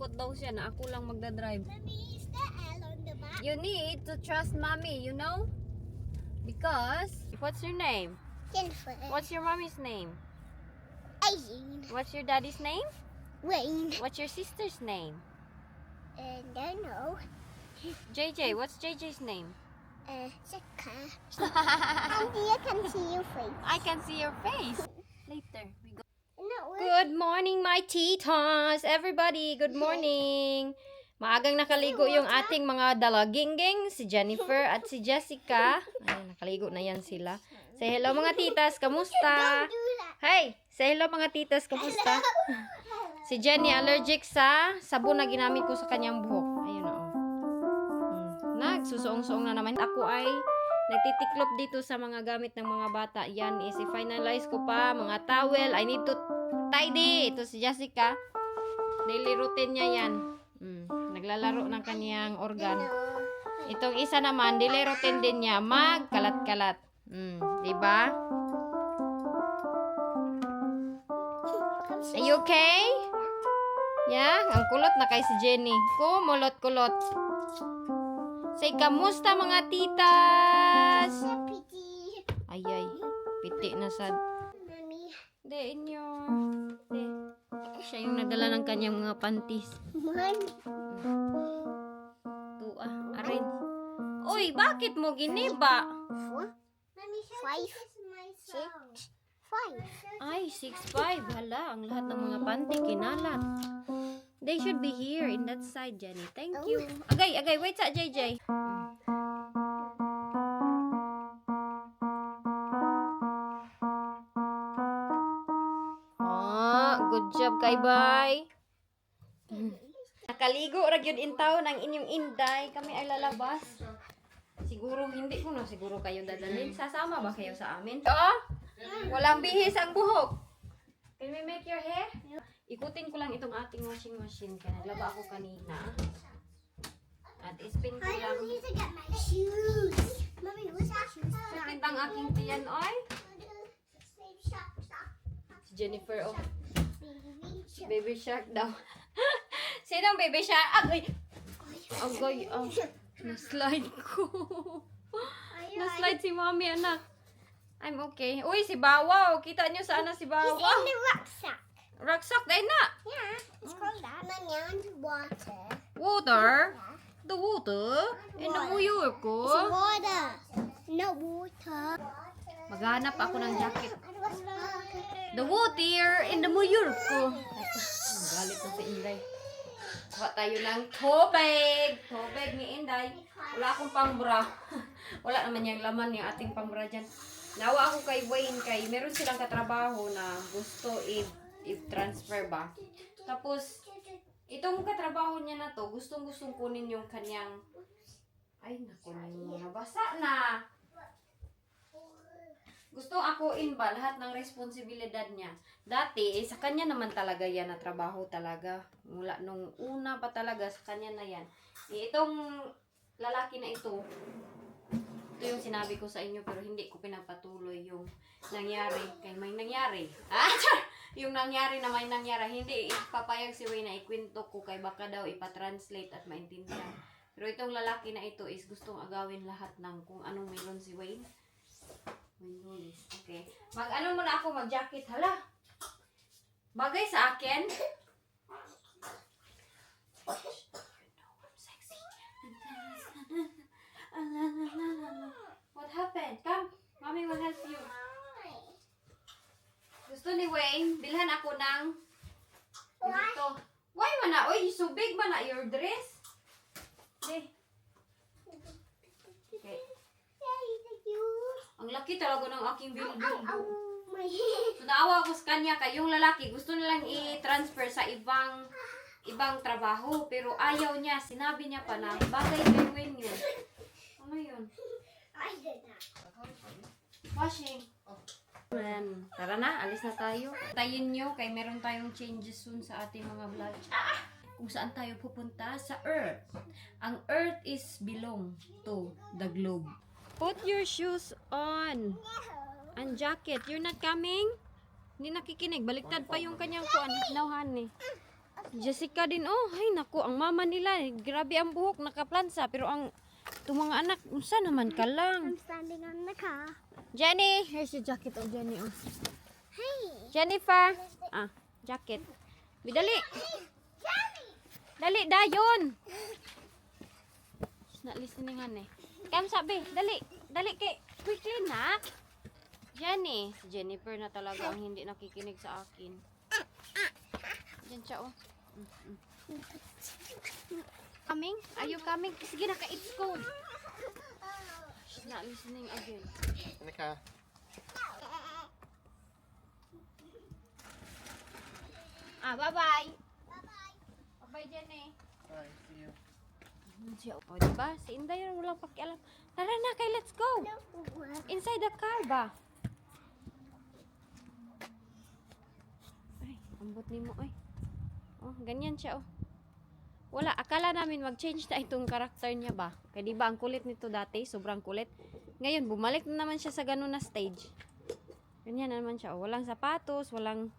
Takot daw siya na ako lang magdadrive. Mommy, is there L on the back? You need to trust mommy, you know? Because, what's your name? Jennifer. What's your mommy's name? Aileen. What's your daddy's name? Wayne. What's your sister's name? Don't know. JJ, what's JJ's name? Jessica. Auntie, I can see your face. I can see your face. Later, we go. No, Good morning, my titas! Everybody, good morning! Maagang nakaligo yung ating mga dalagingging, si Jennifer at si Jessica. Ay, nakaligo na yan sila. Say hello mga titas, kamusta? do that. Hey, say hello mga titas, kamusta? Si Jenny allergic sa sabon na ginamit ko sa kanyang buhok. Ayun o. Nagsusuong-suong na naman. Ako ay nagtitiklop dito sa mga gamit ng mga bata. Yan is i-finalize ko pa. Mga towel. I need to tidy. Ito si Jessica. Daily routine niya yan. Naglalaro ng kanyang organ. Itong isa naman, daily routine din niya. Magkalat-kalat. Diba? Are you okay? Yeah? Ang kulot na kay si Jenny. Kumulot-kulot. Say, kamusta mga titas? Pity. Ayay, piti na sad. Mommy. De, inyo. De. Siya yung nagdala ng kanyang mga panties. One. Tua, arin. Uy, bakit mo giniba? Four. Mommy, five. Six. Five. Ay, 6'5". Hala, ang lahat ng mga panty kinalat. They should be here in that side, Jenny. Thank you. Agay, wait sa JJ. Good job kay Bay. Nakaligo ra gyud intaw ng inyong inday. Kami ay lalabas. Siguro hindi ko na siguro kayo dadalhin. Sasama ba kayo sa amin? Oo. Walang bihis ang buhok. Can we make your hair? Ikutin ko lang itong ating washing machine. Kaya naglaba ako kanina. At ispin ko I lang. don't need to get my shoes. Mommy, what's that shoes? Sakit ang aking tiyan, oy. Si Jennifer, oh. Baby shark daw. Sinong baby shark? Agoy! Agoy, oh. Na-slide ko. Na-slide si mommy, anak. I'm okay. Uy, si Bawaw. Kita nyo saan na si Bawaw? It's in the rucksack. Rucksack, dahil na. Yeah, it's called that. Mommy, I want water. Water? The water? In the muyur ko. It's water. No water. Maghanap ako ng jacket. Water. The water in the muyur ko. Galit na si Inday. Kuha tayo ng tubig. Tubig ni Inday. Wala akong pangbra. Wala naman yung laman yung ating pangbra dyan. Nawa ako kay Wayne kay meron silang katrabaho na gusto i-transfer ba. Tapos, itong katrabaho niya na to, gustong-gustong kunin yung kanyang ay, naku, nabasa na. Gusto ako ba lahat ng responsibilidad niya. Dati, sa kanya naman talaga yan na trabaho talaga. Mula nung una pa talaga, sa kanya na yan. Itong lalaki na ito yung sinabi ko sa inyo pero hindi ko pinapatuloy yung nangyari. Kaya may nangyari. Yung nangyari na may nangyari. Hindi ipapayag si Wayne na ikwento ko kay baka daw ipatranslate at maintindihan. Pero itong lalaki na ito is gustong agawin lahat ng kung anong meron si Wayne. Okay. Mag-ano muna ako, mag-jacket. Hala. Bagay sa akin. Sexy. What happened? Come. Mommy will help you. Gusto ni Wayne, bilhan ako ng ito. Why man na? Oy, so big man na your dress? Okay. Okay. Ang laki talaga ng aking bilbil. So, naawa ako sa kanya kay yung lalaki gusto nilang i-transfer sa ibang trabaho pero ayaw niya. Sinabi niya pa na bagay kay Wayne yun. Ano yun? I did that. Washing. Man, tara na, alis na tayo. Tayin nyo kay meron tayong changes soon sa ating mga vlog. Kung saan tayo pupunta? Sa Earth. Ang Earth is belong to the globe. Put your shoes on. And jacket. You're not coming? Hindi nakikinig. Baliktad pa yung kanyang kuan. No, honey. Jessica din, oh. Ay, naku, ang mama nila, grabe ang buhok, nakaplansa. Pero ang, itong mga anak, unsa naman ka lang. I'm standing on the car. Jenny, here's your jacket, oh, Jenny, oh. Hey. Jennifer, jacket. Bidali. Dali, dayon. Not listening, honey. Kam sabi, dali. Dali, kay, quickly, nak. Jenny. Si Jennifer na talaga ang hindi nakikinig sa akin. Diyan siya, oh. Coming? Are you coming? Sige na, ka-it's cold. She's not listening again. In the car. Bye-bye. Bye-bye, Jenny. Bye. See you. Siya, oh, diba? Si Inday walang pakialam. Tara na, kay let's go. Inside the car ba? Ay, ambot ni mo, ay. Oh, ganyan siya, oh. Wala, akala namin mag-change na itong karakter niya ba? Kaya diba, ang kulit nito dati, sobrang kulit. Ngayon, bumalik na naman siya sa ganun na stage. Ganyan na naman siya, oh. Walang sapatos, walang...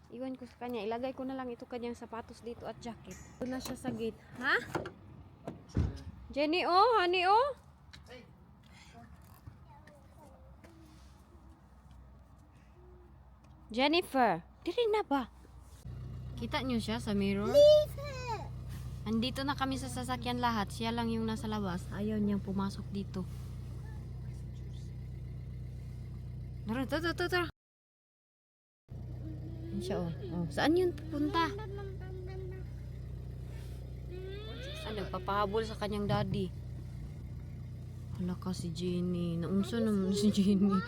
Iwan ko sa kanya. Ilagay ko na lang ito kanyang sapatos dito at jacket. Ito na siya sa gate. Ha? Jenny, oh, honey, oh. Jennifer, diri na ba? Kita niyo siya sa mirror? Leave her. Andito na kami sa sasakyan lahat. Siya lang yung nasa labas. Ayaw niyang pumasok dito. Tara. Yan siya, oh. Saan yun pupunta? Papahabol sa kanyang daddy. Hala ka si Jenny. Naunsa naman si Jenny. Your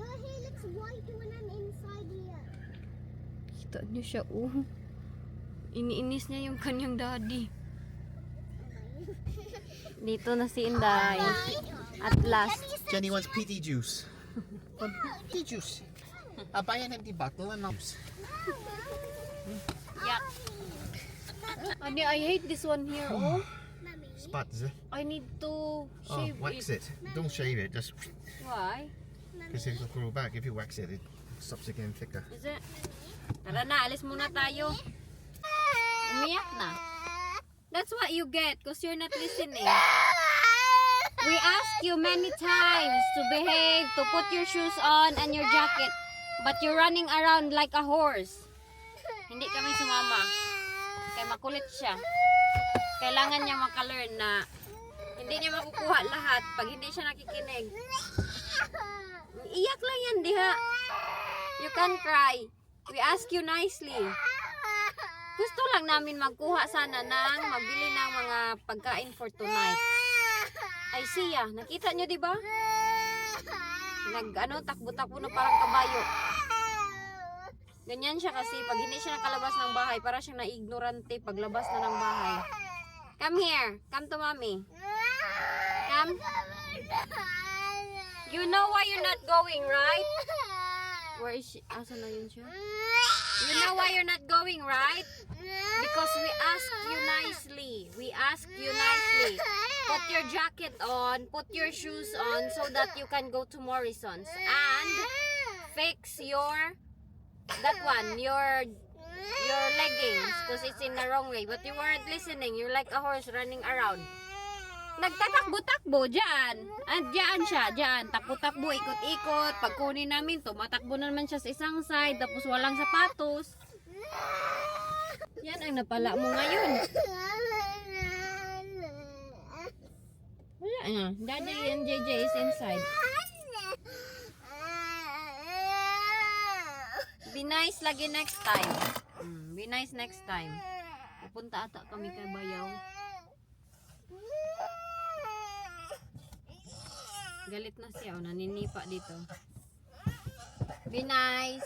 hair looks white when I'm inside here. Kita niyo siya, oh. Iniinis niya yung kanyang daddy. Dito na si Inday. At last. Jenny wants PT juice. PT juice. I'll buy an empty bottle and I'll use. Yuck. Honey, I hate this one here, oh. Spots. I need to shave Wax it. Don't shave it. Just Why? because it'll grow back. If you wax it, it stops it getting thicker. Is it? Tara na, alis muna tayo. Umiyak na. That's what you get because you're not listening. We asked you many times to behave, to put your shoes on and your jacket. But you're running around like a horse. Hindi kami sumama. Kaya makulit siya. Kailangan niya makalearn na hindi niya makukuha lahat pag hindi siya nakikinig. Iyak lang yan, diha. You can cry. We ask you nicely. Gusto lang namin magkuha sana ng magbili ng mga pagkain for tonight. Ay siya, nakita niyo 'di ba? Takbo-takbo na parang kabayo. Ganyan siya kasi pag hindi siya nakalabas ng bahay, para siyang na-ignorante paglabas na ng bahay. Come here. Come to mommy. Come. You know why you're not going, right? Where is she? Asa na yun siya? You know why you're not going, right? Because we asked you nicely. We asked you nicely. Put your jacket on, put your shoes on so that you can go to Morrison's. And fix your leggings because it's in the wrong way. But you weren't listening. You're like a horse running around. Nagtatakbo-takbo dyan. And dyan siya, dyan. Takbo-takbo, ikot-ikot. Pag kunin namin, tumatakbo naman siya sa isang side. Tapos walang sapatos. Yan ang napala mo ngayon. Wala na. Daddy and JJ is inside. Be nice lagi next time. Be nice next time. Pupunta ata kami kay Bayaw. Galit na siya. Naninipa dito. Be nice.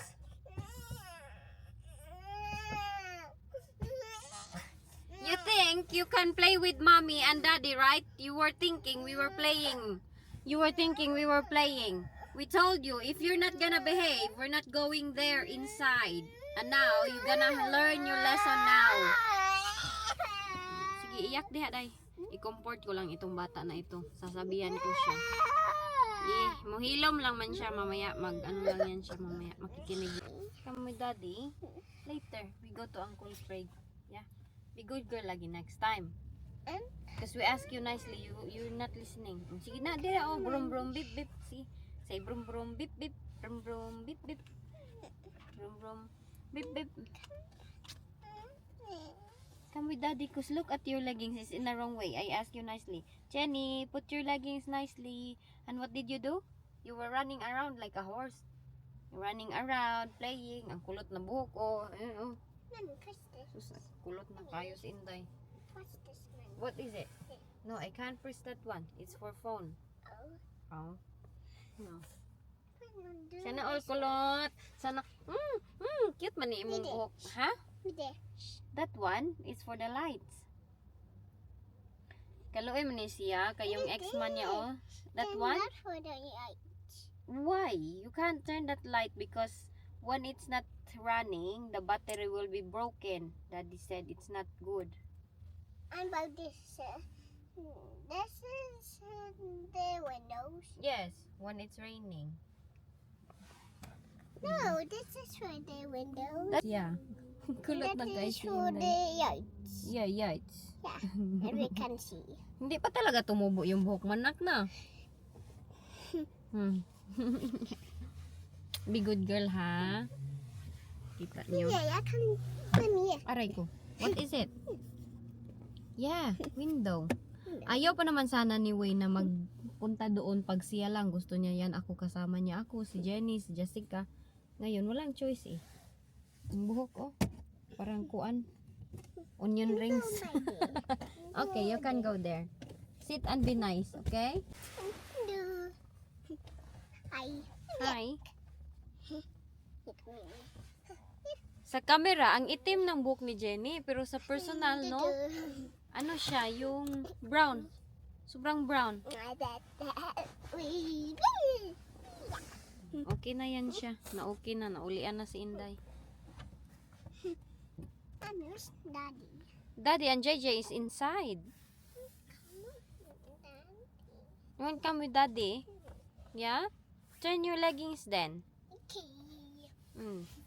You think you can play with mommy and daddy, right? You were thinking we were playing. You were thinking we were playing. We told you, if you're not gonna behave, we're not going there inside. And now, you're gonna learn your lesson now. Sige, iyak diha, day. I-comfort ko lang itong bata na ito. Sasabihan ko siya. Mohilom lang man siya mamaya. Ano lang yan siya mamaya. Makikinig. Come with daddy. Later, we go to Uncle Craig. Yeah. Be good girl lagi next time. Because we ask you nicely, you're not listening. Sige na, dira oh, brum brum bip bip. See, say brum brum bip bip, brum brum bip bip, brum brum bip bip. Come with daddy, cause look at your leggings, it's in the wrong way. I ask you nicely, Jenny, put your leggings nicely. And what did you do? You were running around like a horse. You're running around, playing. Ang kulot na buhok oh. Oh. Mommy, press this. Sus, kulot na kayo si Inday. Press this, Mommy. What is it? No, I can't press that one. It's for phone. Oh. Oh. No. I'm doing Sana all kulot. Sana, cute man ni imong buhok. Ha? There. That one is for the lights. Kaluoy man ni siya, kayong ex-man niya oh. That Then one? Not for the light. Why? You can't turn that light because when it's not running, the battery will be broken. Daddy said it's not good. And about this. This is the windows. Yes, when it's raining. No, this is for the windows. Yeah. Kulot na That guys. is for the lights. Yeah, it's. Yeah, and we can see. Hindi pa talaga tumubo yung buhok manak na. Be good girl ha. Kita niyo. Yeah, I can come here. Aray ko. What is it? Yeah, window. Ayaw pa naman sana ni Wayne na magpunta doon pag siya lang. Gusto niya yan. Ako kasama niya. Ako, si Jenny, si Jessica. Ngayon, walang choice eh. Ang buhok oh. Parang kuan. Onion rings. Okay, you can go there. Sit and be nice, okay? No. Hi. Hi. Look at me. Sa camera, ang itim ng buhok ni Jenny. Pero sa personal, no? Ano siya? Yung brown. Sobrang brown. Okay na yan siya. Na-okay na. Naulian na si Inday. Where's Daddy? Daddy and JJ is inside. You want to come with Daddy? Yeah? Turn your leggings then. Okay.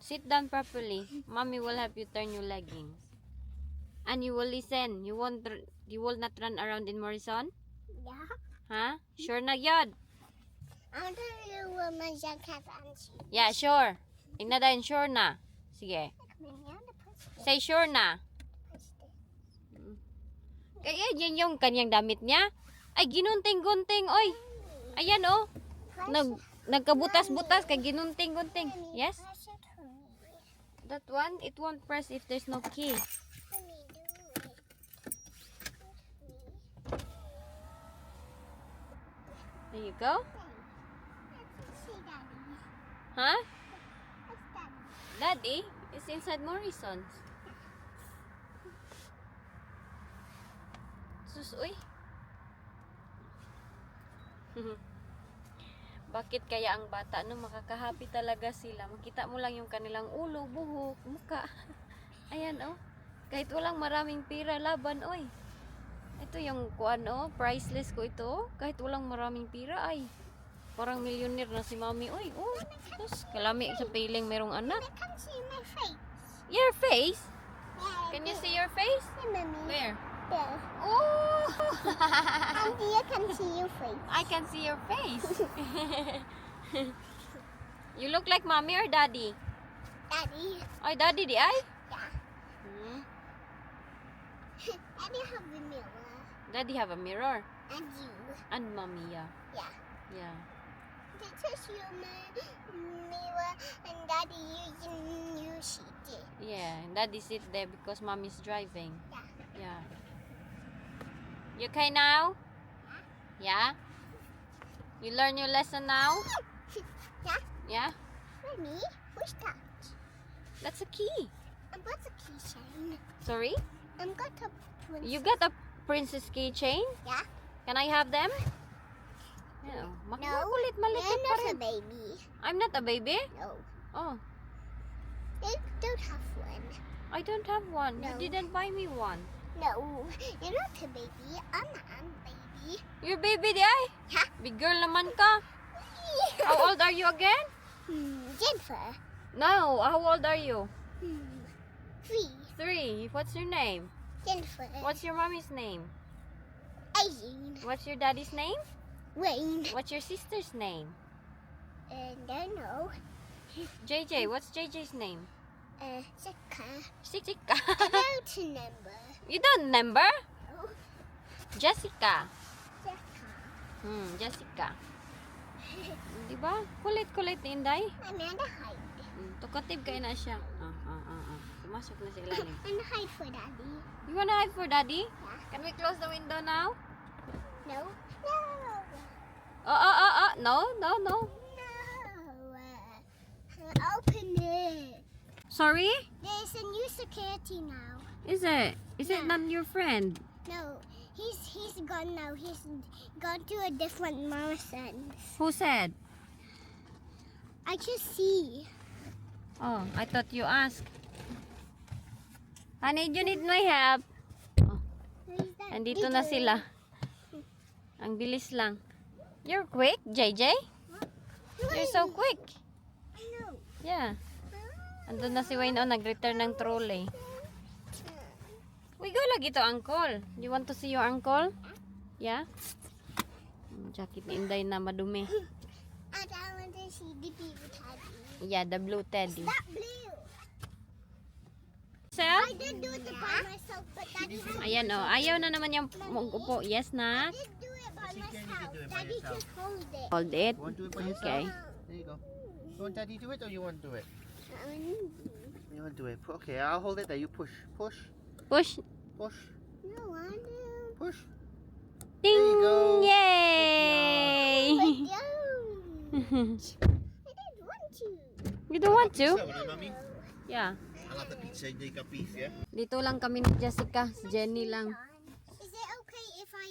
Sit down properly. Mommy will help you turn your leggings. And you will listen. You will not run around in Morrison? Yeah. Ha? Sure na yun? I'll tell you what my jacket and shoes. Yeah, sure. Tingnan din, sure na. Sige. Say sure na. Kaya yan yung kanyang damit niya. Ay, ginunting-gunting. Oy. Ayan oh. Nagkabutas-butas kay ginunting-gunting. Yes? That one, it won't press if there's no key. There you go. Huh? Daddy is inside Morrison's. Sus, uy. Bakit kaya ang bata no makakahappy talaga sila? Makita mo lang yung kanilang ulo, buhok, muka. Ayan oh. Kahit walang maraming pira laban oy. Ito yung kuan oh, priceless ko ito. Kahit walang maraming pira ay parang millionaire na si Mommy oy. Oh, sus, kalami sa piling merong anak. I can see my face. Your face? Yeah, Can you see your face? Mommy. Where? There. Oh! Auntie, I can see your face. I can see your face. You look like Mommy or Daddy? Daddy. Ay, Daddy di ay? Yeah. Daddy have a mirror. Daddy have a mirror. And you. And Mommy, yeah. Yeah. Yeah. This is your mirror and Daddy using your seat. Yeah, and Daddy sit there because Mommy's driving. Yeah. Yeah. You okay now? Yeah? You learn your lesson now? Yeah. Yeah? Mommy, who's that? That's a key. I've got a keychain. Sorry? I've got a princess. You got a princess keychain? Yeah. Can I have them? Yeah. No. Makulit, maliit You're pa not a rin. baby. I'm not a baby? No. Oh, They don't have one. I don't have one. No. You didn't buy me one. No. You're not a baby. I'm a baby. Your baby di ay? Yeah. Big girl naman ka. How old are you again? Jennifer. No, how old are you? 3. 3. What's your name? Jennifer. What's your mommy's name? Aileen. What's your daddy's name? Wayne. What's your sister's name? Don't know. JJ. What's JJ's name? Sika. Jessica. I don't remember. You don't remember? Oh, Jessica. Sika. Jessica. Di ba? Kulit-kulit ni Inday. Amanda hide. Tukatib kayo na siya. Pumasok na sa ilalim. And hide for daddy. You wanna hide for daddy? Yeah. Can we close the window now? No. No. No. No. Open it. Sorry? There's a new security now. Is it? Is it Yeah. not your friend? No, he's gone now. He's gone to a different marathon. Who said? I just see. Oh, I thought you asked. Honey, you need my help. Where is that? Andito na sila. Ang bilis lang. You're quick, JJ? You're so quick. I know. Yeah. Andun na si Wayne, nag-return ng trolley. We go lagi to, uncle. You want to see your uncle? Yeah? Jacket ni Inday na madumi. And I want to see the people teddy. Yeah, the blue teddy. That blue. So, I did do it by myself, but Daddy had ayan oh, ayaw na naman yung upo. Yes na? I did do it by Yes, you can. You myself. can do it by Daddy yourself. just hold it. Hold it. You want to do it by yourself? Okay. There you go. You want daddy to do it or you want to do it? No, You want to do it. Okay, I'll hold it there. You push. Push. Push. Push. I do. Push. Ding! you go. Yay! I don't. I didn't want to. You don't want to? Mommy? Yeah. I'll have the pizza and take a piece, yeah? Dito lang kami ni Jessica. Si Jenny lang. Is it okay if I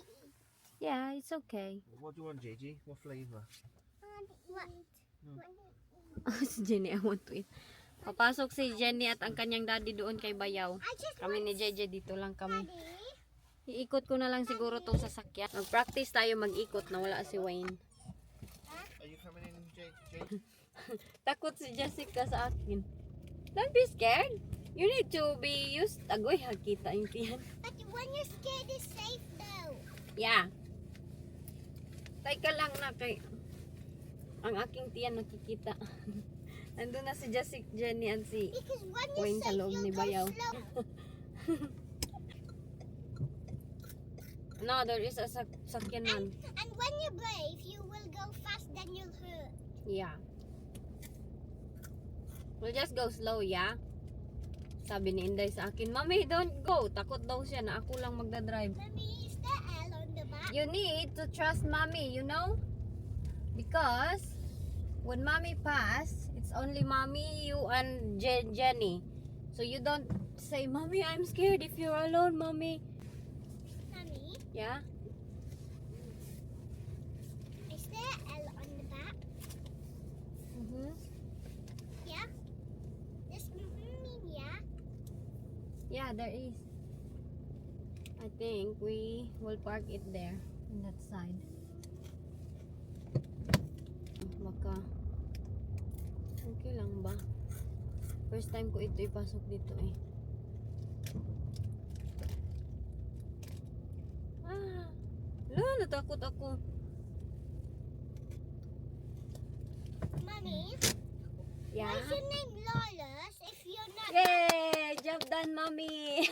eat? Yeah, it's okay. What do you want, JJ? What flavor? What? Si Jenny, I want to eat. Papasok si Jenny at ang kanyang daddy doon kay Bayaw. I just Kami want ni JJ dito lang kami. Daddy. Iikot ko na lang siguro tong sasakyan. Mag-practice tayo mag-ikot na wala si Wayne. Are you coming in, JJ? Takot si Jessica sa akin. Don't be scared. You need to be used. Agoy, hakita yung tiyan. But when you're scared, it's safe though. Yeah. Teka lang na kay ang aking tiyan nakikita. Nandun na si Jessica, Jenny at si Because when you're Wayne sa safe, loob you'll ni go Bayaw. slow. No, there is a sakyan man. And when you're brave, you will go fast, then you'll hurt. Yeah. We'll just go slow, yeah? Sabi ni Inday sa akin, Mommy, don't go. Takot daw siya na ako lang magdadrive. Mommy, is there L on the back? You need to trust Mommy, you know? Because when Mommy pass, it's only Mommy, you, and Jenny. So you don't say, Mommy, I'm scared if you're alone, Mommy. Mommy, Yeah? is there L on the back? Mm-hmm. Yeah. This mean yeah. Yeah, there is. I think we will park it there, on that side. Baka, okay lang ba? First time ko ito ipasok dito eh. Natakot ako. Mommy, Yeah? why's your name Lawless if you're not? Yay! Job done, Mommy!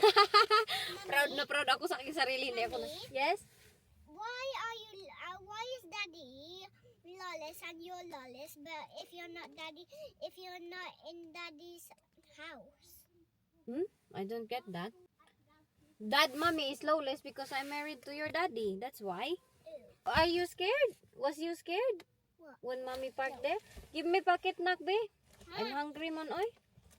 Proud na proud ako sa aking sarili. Hindi ako na. Yes? Why are you? Why is Daddy Lawless and you're Lawless? But if you're not Daddy, if you're not in Daddy's house, I don't get that. Dad, Mommy is lawless because I'm married to your daddy. That's why. Are you scared? Was you scared? What? When Mommy parked there? Give me packet nak, be. I'm hungry, mon, oy.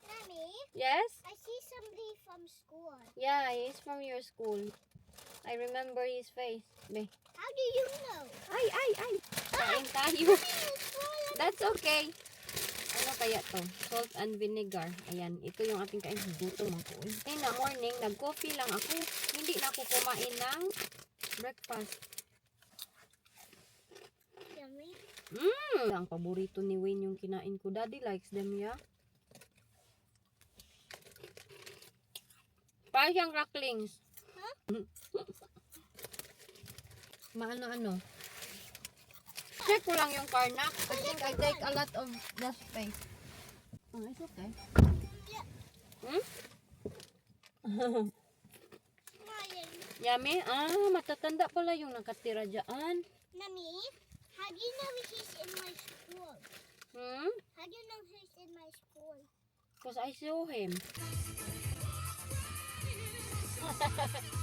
Mommy, Yes? I see somebody from school. Yeah, he's from your school. I remember his face. Be. How do you know? Ay! Kain tayo. That's okay. Ano kaya to? Salt and vinegar. Ayan, ito yung ating kain. Gutom ako. In the morning, nag-coffee lang ako. Hindi na ako kumain ng breakfast. Yummy. Ang paborito ni Wayne yung kinain ko. Daddy likes them, yeah. Parang siyang cracklings. Mahal na ano. Check ko lang yung karnak. I think I take a lot of the space. Oh, it's okay. Ryan, Yummy? Matatanda pala yung nakatira dyan. Mommy, how do you know he's in my school? How do you know he's in my school? Because I saw him.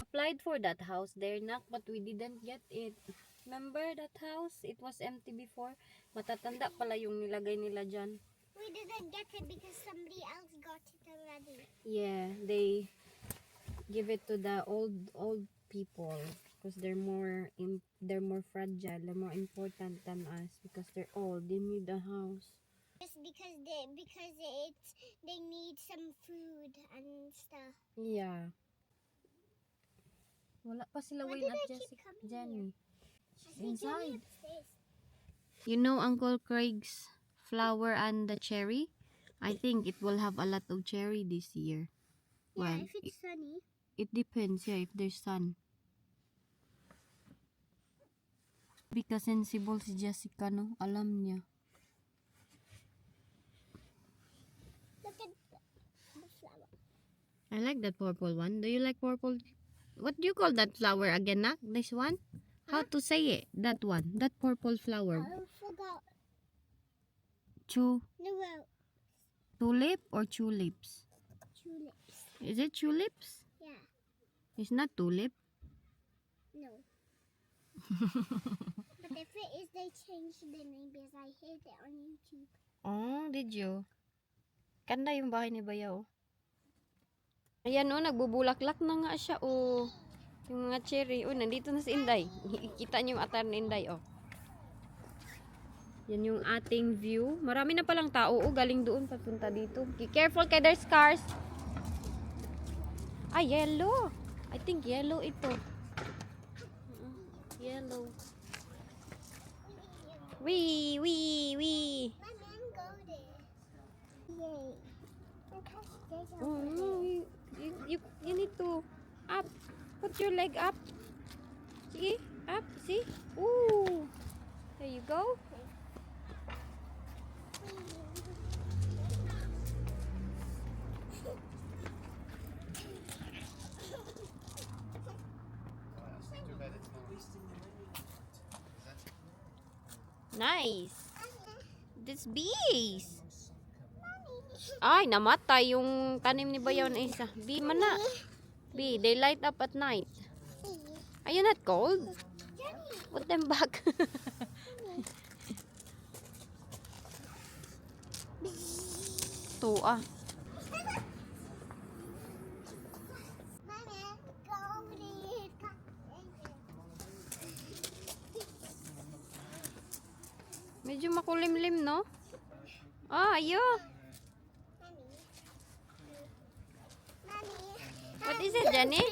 Applied for that house there, Nak, but we didn't get it. Remember that house? It was empty before. Matatanda pala yung nilagay nila dyan. We didn't get it because somebody else got it already. Yeah, they give it to the old people because they're more fragile, they're more important than us because they're old. They need a house. Just because they need some food and stuff. Yeah. Wala pa sila Why Wayne did at I keep Jessica, coming Jenny. Jenny Inside. upstairs. You know Uncle Craig's flower and the cherry? I think it will have a lot of cherry this year. Yeah, Well, if it's sunny. it depends, yeah, if there's sun. Because sensible si Jessica, no? Alam niya. Look at the flower. I like that purple one. Do you like purple? What do you call that flower again, Nak? This one? How to say it? That one. That purple flower. I forgot. Chu No, well, tulip or tulips? tulips. Is it tulips? Yeah. It's not tulip. No. But if it is, they changed the name because I heard it on YouTube. Oh, did you? Ganda yung bahay ni Bayaw. Ayan oh, nagbubulaklak na nga siya oh. Yung mga cherry. Oh, nandito na si Inday. Kita niyo yung atar ni Inday oh. Yan yung ating view. Marami na palang tao oh, galing doon papunta dito. Be careful kay there's cars. Ah, yellow. I think yellow ito. Yellow. Wee, wee, wee. My man go there. Yay. Because there's a Oh, no, you need to up. Put your leg up. See? Up. See? Ooh. There you go. Nice. This bees. Ay, namatay yung tanim ni Bayaw na isa. Bee man na. Bee, they light up at night. Are you not cold? Put them back. To ah. My man go there. Medyo makulimlim, no? Ah, ayo. What is it, Jenny?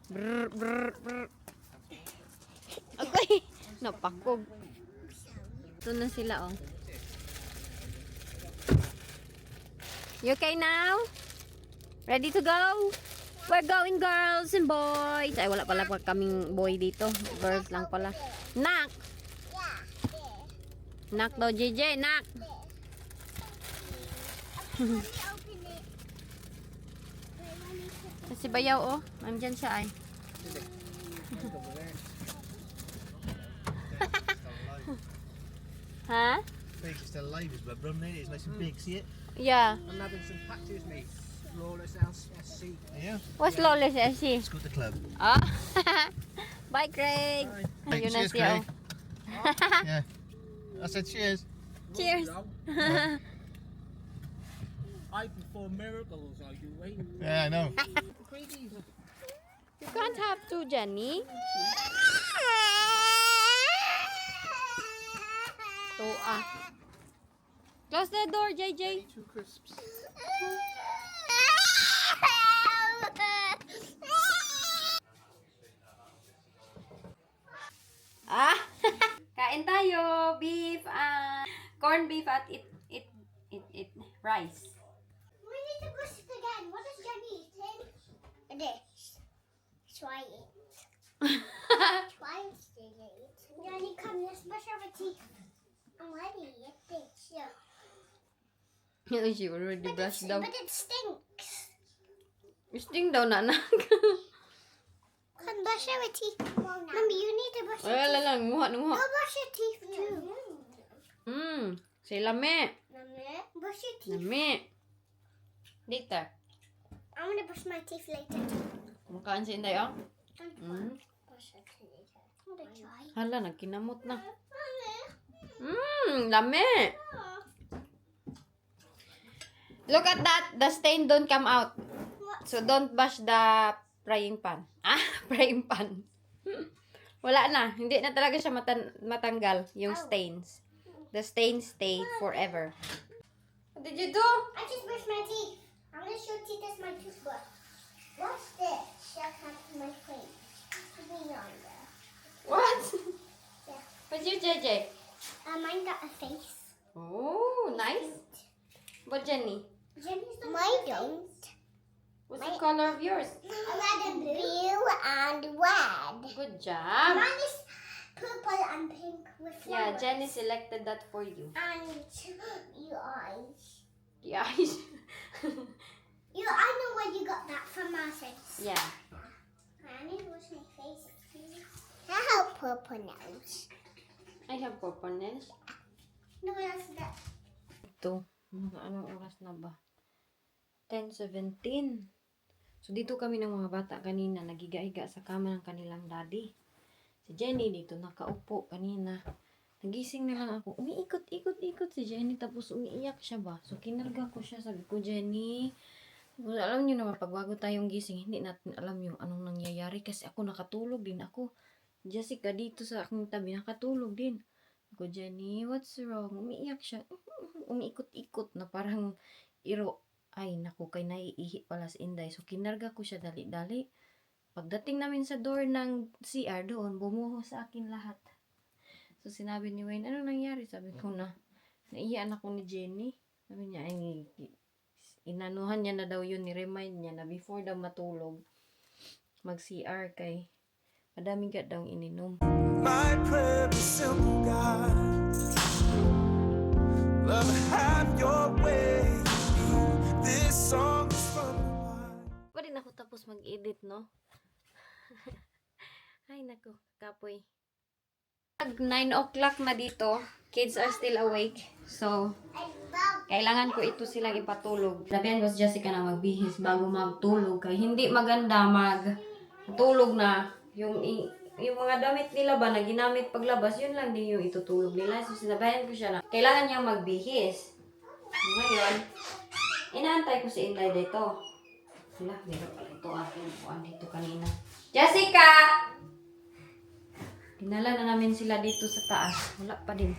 Brr, brr, brr. Okay. Napakog. Ito na sila, oh. You okay now? Ready to go? We're going, girls and boys. Ay, wala pala pa kaming boy dito. Girls lang pala. Nak! Yeah, there. Nak daw, JJ. Nak! Let me open it. Wait, let me put it. Si Bayaw, oh. Nandyan siya, ay. Ha? It's still alive, it's rubber on it, it's nice and big, see it? Yeah. I'm having some patches, mate. Flawless SC. Yeah. What's lawless, SC? Let's go to the club. Ah. Bye, Craig. Bye. Ayun na Cheers, siya, Craig. Yeah. I said cheers. Cheers. I perform miracles, are you waiting? Yeah, I know. Crazy. You can't have two, Jenny. To ah. Close the door, JJ. Two crisps. Ah. Kain tayo. tayo. Beef and corned beef at it rice. We need to brush it again. What is Jenny eating? This. Try it. Try it, Jenny, come, let's brush our teeth. I'm ready. It takes you. She already brushed down. But it stinks. Sting daw, nanak. Come brush our teeth. Mommy, you need to brush your Wala teeth. lang, muha. Go brush your teeth too. Si lame. Brush your teeth. Lame. Dito. I want to brush my teeth later. Mukhaan si Inday, oh. Brush your teeth later. I want to try. Hala, nagkinamot na. Lame. Look at that. The stain don't come out. So, don't bash the frying pan. Frying pan. Wala na. Hindi na talaga siya matanggal, yung stains. The stains stay forever. What did you do? I just brushed my teeth. I'm going to show Tita's my toothbrush. Watch this. She'll come to my face. Put me on there. What? Yeah. What's your JJ? Mine got a face. Oh, nice. But Jenny, Jenny's the mine don't. what's the color of yours? Red and blue and red. Good job. Mine is purple and pink with Yeah, flowers. Jenny selected that for you. And your eyes. The eyes. I know where you got that from, Marcus. Yeah. I need to wash my face. I have purple nose. I have purple nails. No, that's that. Ito. Anong oras na ba? 10:17. So, dito kami ng mga bata kanina. Nagiga-higa sa kama ng kanilang daddy. Si Jenny dito nakaupo kanina. Nagising na lang ako. Umiikot-ikot-ikot si Jenny. Tapos umiiyak siya ba? So, kinarga ko siya. Sabi ko, Jenny, alam niyo naman, pag bago tayong gising, hindi natin alam yung anong nangyayari. Kasi ako nakatulog din ako. Jessica dito sa aking tabi, nakatulog din. Ako, Jenny, what's wrong? Umiiyak siya. Umiikot-ikot na parang iro. Ay, naku, kay naiihi pala si Inday. So, kinarga ko siya dali-dali. Pagdating namin sa door ng CR doon, bumuho sa akin lahat. So, sinabi ni Wayne, ano nangyari? Sabi ko na, naiyan ako ni Jenny. Sabi niya, ay, inanuhan niya na daw yun, ni-remind niya na before daw matulog, mag-CR kay madaming gat daw ininom. My prayer is simple, God. Love, have your way. This song is from the heart. Pa rin ako tapos mag-edit, no? Ay, naku, kapoy. Pag 9 o'clock na dito, kids are still awake. So, kailangan ko ito silang ipatulog. Sabihan ko si Jessica na magbihis bago magtulog. Kaya hindi maganda magtulog na yung mga damit nila ba na ginamit paglabas, yun lang din yung itutulog nila. So, sinabayan ko siya na kailangan niyang magbihis. Ngayon, inaantay ko si Inday dito. Wala, meron pala ito aking buwan dito kanina. Jessica! Dinala na namin sila dito sa taas. Wala pa din.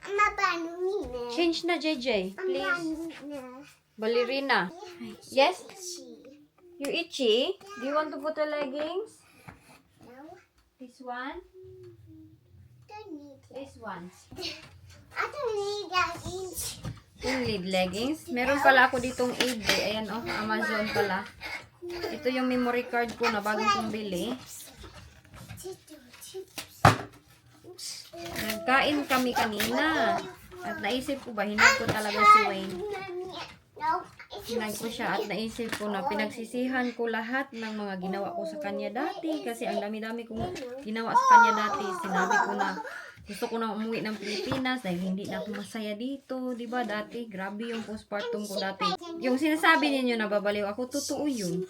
I'm a ballerina. Change na, JJ. I'm Please. ballerina. Ballerina. Yes? She. You itchy? Do you want to put the leggings? No, This one? don't need it. This one. I don't need that inch. Yung lead leggings. Meron pala ako ditong aid eh. Ayan oh, Amazon pala. Ito yung memory card ko na bago kong bili. Nagkain kami kanina. At naisip ko ba, hinag ko talaga si Wayne. No, Hinag ko siya at naisip ko na pinagsisihan ko lahat ng mga ginawa ko sa kanya dati. Kasi ang dami-dami kong ginawa sa kanya dati. Sinabi ko na gusto ko na umuwi ng Pilipinas dahil hindi na ako masaya dito. Diba dati? Grabe yung postpartum ko dati. Yung sinasabi ninyo na babaliw ako, totoo yun.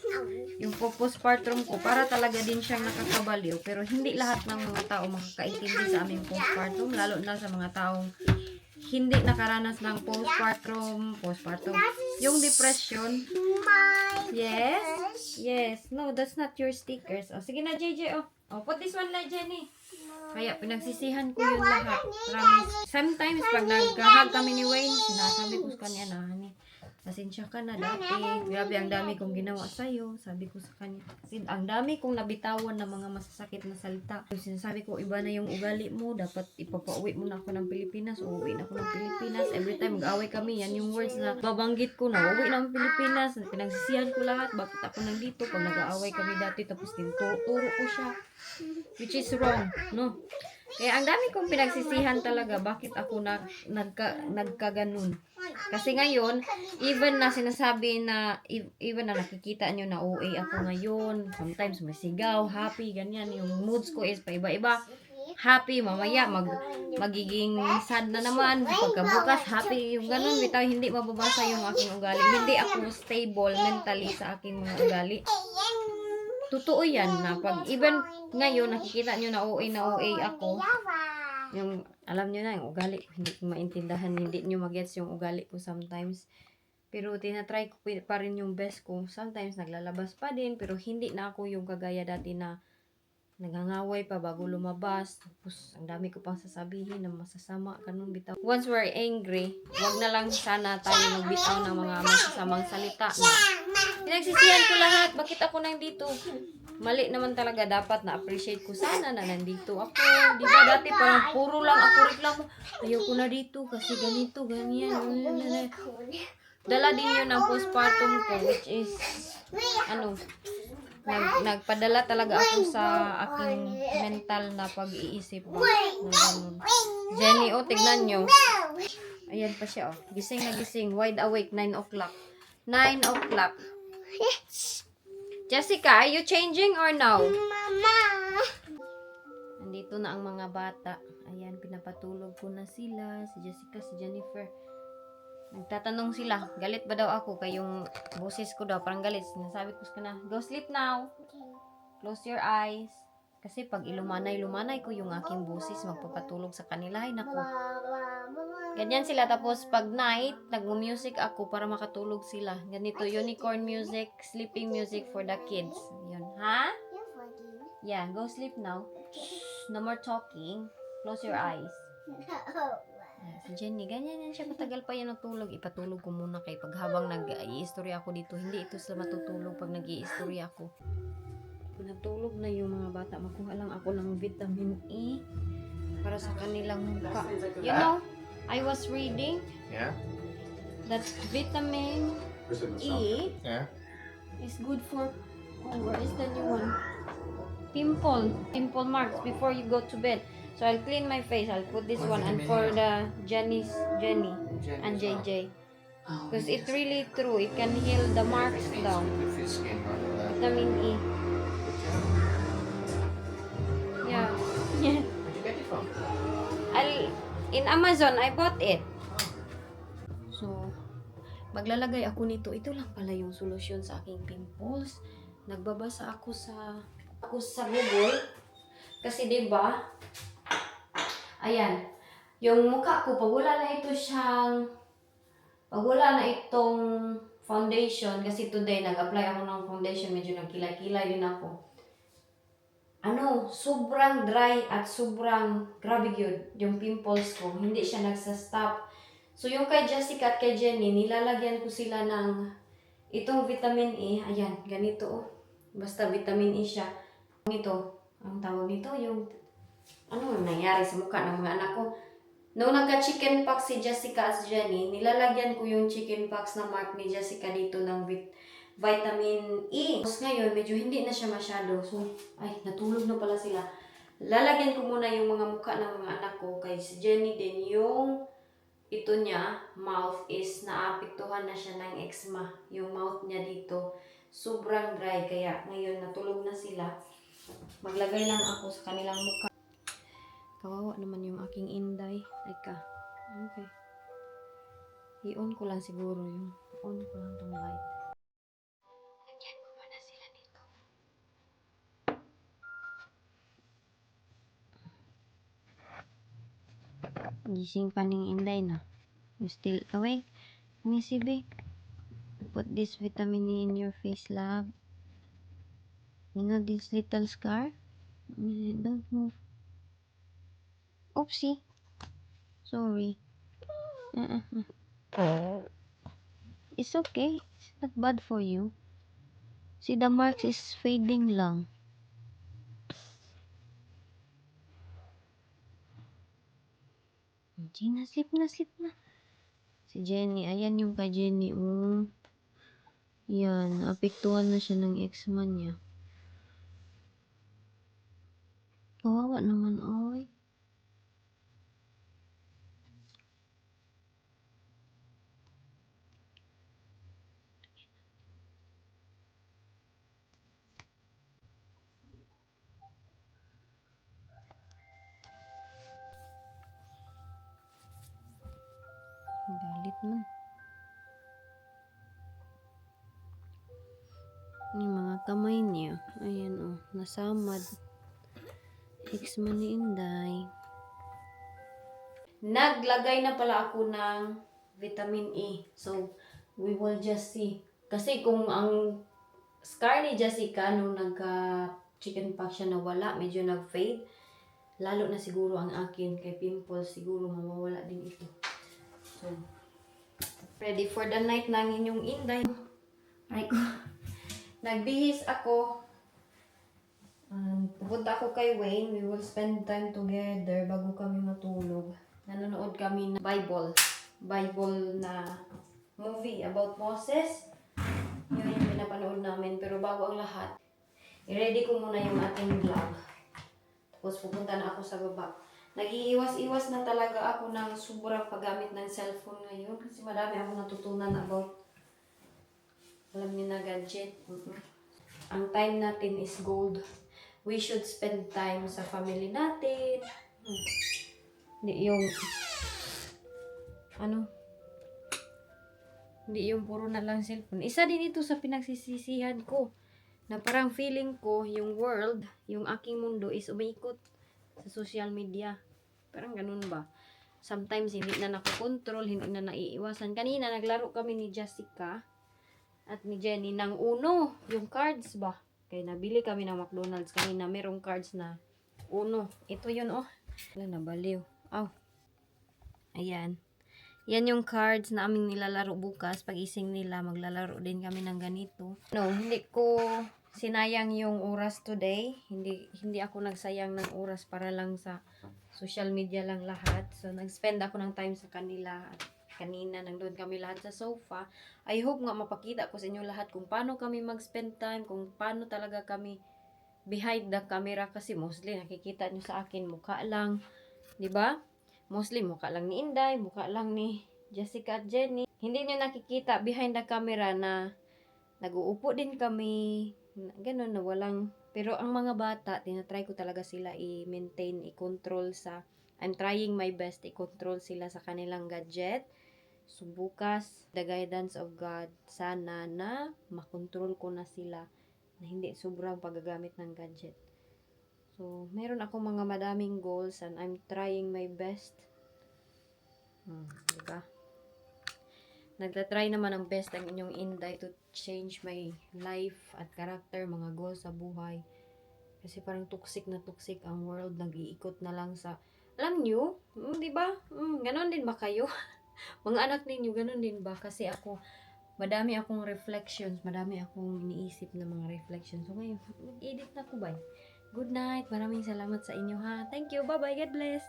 Yung postpartum ko, para talaga din siyang nakakabaliw. Pero hindi lahat ng mga tao makakaintindi sa aming postpartum. Lalo na sa mga taong hindi nakaranas ng postpartum. Yung depression. Yes. Yes. No, that's not your stickers. Oh, sige na, JJ. Oh, put this one na, Jenny. Kaya pinagsisihan ko yun lahat. Promise. Sometimes, pag nagkahag kami ni Wayne, sinasabi ko sa kanya na, honey, pasensya ka na dati. Grabe, ang dami kong ginawa sa'yo. Sabi ko sa kanya. Kasi ang dami kong nabitawan ng mga masasakit na salita. Sinasabi ko, iba na yung ugali mo. Dapat ipapauwi mo na ako ng Pilipinas. Uuwi na ako ng Pilipinas. Every time mag-away kami, yan yung words na babanggit ko na uuwi na ng Pilipinas. Pinagsisihan ko lahat. Bakit ako nandito? Pag nag-aaway kami dati, tapos tinuturo ko siya. Which is wrong, no? Kaya ang dami kong pinagsisihan talaga bakit ako nagkaganon. Kasi ngayon, even na sinasabi na, even na nakikita nyo na OA ako ngayon, sometimes may sigaw, happy, ganyan. Yung moods ko is paiba-iba. Happy, mamaya magiging sad na naman. Pagkabukas, happy, yung ganun. Bitaw, hindi mababasa yung aking ugali. Hindi ako stable mentally sa aking mga ugali. Totoo yan na pag even ngayon nakikita nyo na OA ako, yung alam nyo na yung ugali ko, hindi ko maintindahan, hindi nyo magets yung ugali ko sometimes. Pero tinatry ko pa rin yung best ko. Sometimes naglalabas pa din, pero hindi na ako yung kagaya dati na nagangaway pa bago lumabas. Tapos ang dami ko pang sasabihin na masasama, ganun bitaw. Once we're angry, wag na lang sana tayo magbitaw ng mga masasamang salita na pinagsisihan ko lahat, bakit ako nandito? Mali naman talaga, dapat na-appreciate ko sana na nandito ako. Di ba dati parang puro lang ako reklamo. Ayoko na dito kasi ganito, ganyan. Dala din yun ang postpartum ko, which is, nagpadala talaga ako sa aking mental na pag-iisip ba. Jenny, tignan nyo. Ayan pa siya, gising na gising, wide awake, 9 o'clock. 9 o'clock. Jessica, are you changing or no? Mama! Nandito na ang mga bata. Ayan, pinapatulog ko na sila. Si Jessica, si Jennifer. Nagtatanong sila, galit ba daw ako? Kay yung boses ko daw, parang galit. Sinasabi ko na, go sleep now. Close your eyes. Kasi pag ilumanay ko yung aking boses, magpapatulog sa kanila. Ay, naku. Ganyan sila. Tapos pag night, nag-music ako para makatulog sila. Ganito, unicorn music, sleeping music for the kids. Yun. Ha? Yeah, go sleep now. Shh, no more talking. Close your eyes. Si Jenny, ganyan yan siya. Matagal pa yan natulog. Ipatulog ko muna kay pag habang nag-i-istorya ako dito. Hindi ito sila matutulog pag nag-i-istorya ako. Natulog na yung mga bata. Makuha lang ako ng vitamin E para sa kanilang mukha. You know, I was reading that vitamin E is good for, where is the new one? Pimple marks before you go to bed. So I'll clean my face. I'll put this one, and for the Jenny and JJ, because it's really true. It can heal the marks down. Vitamin E. Yeah. Where'd you get it from? In Amazon, I bought it. So, maglalagay ako nito. Ito lang pala yung solusyon sa aking pimples. Nagbabasa ako sa Google. Kasi 'di ba? Ayan. Yung mukha ko, pag wala na itong foundation, kasi today nag-apply ako ng foundation, medyo nagkilay-kilay din ako. Sobrang dry at sobrang grabe yun, yung pimples ko. Hindi siya nagsastop. So, yung kay Jessica at kay Jenny, nilalagyan ko sila ng itong vitamin E. Ayan, ganito oh. Basta vitamin E siya. Ito, ang tawag nito, yung nangyari sa mukha ng mga anak ko. Nung nagka-chicken pox si Jessica at Jenny, nilalagyan ko yung chicken pox na mark ni Jessica dito ng vitamin E. Tapos ngayon, medyo hindi na siya masyado. So, natulog na pala sila. Lalagyan ko muna yung mga mukha ng mga anak ko. Kay si Jenny din, yung ito niya, mouth is naapektuhan na siya ng eczema. Yung mouth niya dito, sobrang dry. Kaya ngayon, natulog na sila. Maglagay lang ako sa kanilang mukha. Kawawa naman yung aking inday. Teka. Okay. I-on ko lang siguro yung. On ko lang itong light. Lagyan ko muna sila dito. Gising pa ning inday na. You still awake? Missy B. Put this vitamin E in your face, love. You know this little scar? Don't move. Oopsie. Sorry. It's okay. It's not bad for you. See, the marks is fading lang. Gina, sleep na, sleep na. Si Jenny, ayan yung kay Jenny. Yan, apektuhan na siya ng ex-man niya. Kawawa naman, oy. Galit man. Yung mga kamay niya. Ayan, nasamad. Ex-man ni Inday. Naglagay na pala ako ng vitamin E. So, we will just see. Kasi kung ang scar ni Jessica nung nagka-chicken pox siya nawala, medyo nag-fade, lalo na siguro ang akin kay pimples, siguro mawawala din ito. So, ready for the night ng inyong Inday. Ay ko. Nagbihis ako. Pupunta ako kay Wayne. We will spend time together bago kami matulog. Nanonood kami ng Bible na movie about Moses. Yun yung pinapanood namin. Pero bago ang lahat, i-ready ko muna yung ating vlog. Tapos pupunta na ako sa baba. Nag-iiwas-iwas na talaga ako ng sobrang paggamit ng cellphone ngayon. Kasi madami ako natutunan about alam niyo na gadget. Ang time natin is gold. We should spend time sa family natin. Hindi yung hindi yung puro na lang cellphone. Isa din ito sa pinagsisisihan ko. Na parang feeling ko yung world, yung aking mundo is umiikot sa social media. Parang ganun ba? Sometimes hindi na nakokontrol, hindi na naiiwasan. Kanina naglaro kami ni Jessica at ni Jenny ng Uno, yung cards ba? Kaya nabili kami ng McDonald's kanina, merong cards na Uno. Ito yun Wala na baliw. Ayan. Yan yung cards na aming nilalaro bukas. Pag-ising nila, maglalaro din kami ng ganito. Hindi ko sinayang yung oras today. Hindi ako nagsayang ng oras para lang sa social media lang lahat. So, nag-spend ako ng time sa kanila. At kanina, nandun kami lahat sa sofa. I hope nga mapakita ko sa inyo lahat kung paano kami mag-spend time, kung paano talaga kami behind the camera. Kasi mostly, nakikita nyo sa akin, mukha lang. 'Di ba? Mostly, mukha lang ni Inday, mukha lang ni Jessica at Jenny. Hindi nyo nakikita behind the camera na nag-uupo din kami. Ganun na walang... Pero ang mga bata, tinatry ko talaga sila i-maintain, i-control sa... I'm trying my best i-control sila sa kanilang gadget. So, bukas, the guidance of God, sana na makontrol ko na sila na hindi sobrang paggagamit ng gadget. So, meron akong mga madaming goals and I'm trying my best. Diba? Nagtatry naman ang best ang inyong Inday to change my life at character, mga goals sa buhay. Kasi parang toxic na toxic ang world. Nag-iikot na lang sa... Alam nyo? Diba? Ganon din ba kayo? Mga anak ninyo, ganon din ba? Kasi ako, madami akong reflections, madami akong iniisip na mga reflections. So ngayon, mag-edit na ko ba? Good night. Maraming salamat sa inyo ha. Thank you. Bye-bye. God bless.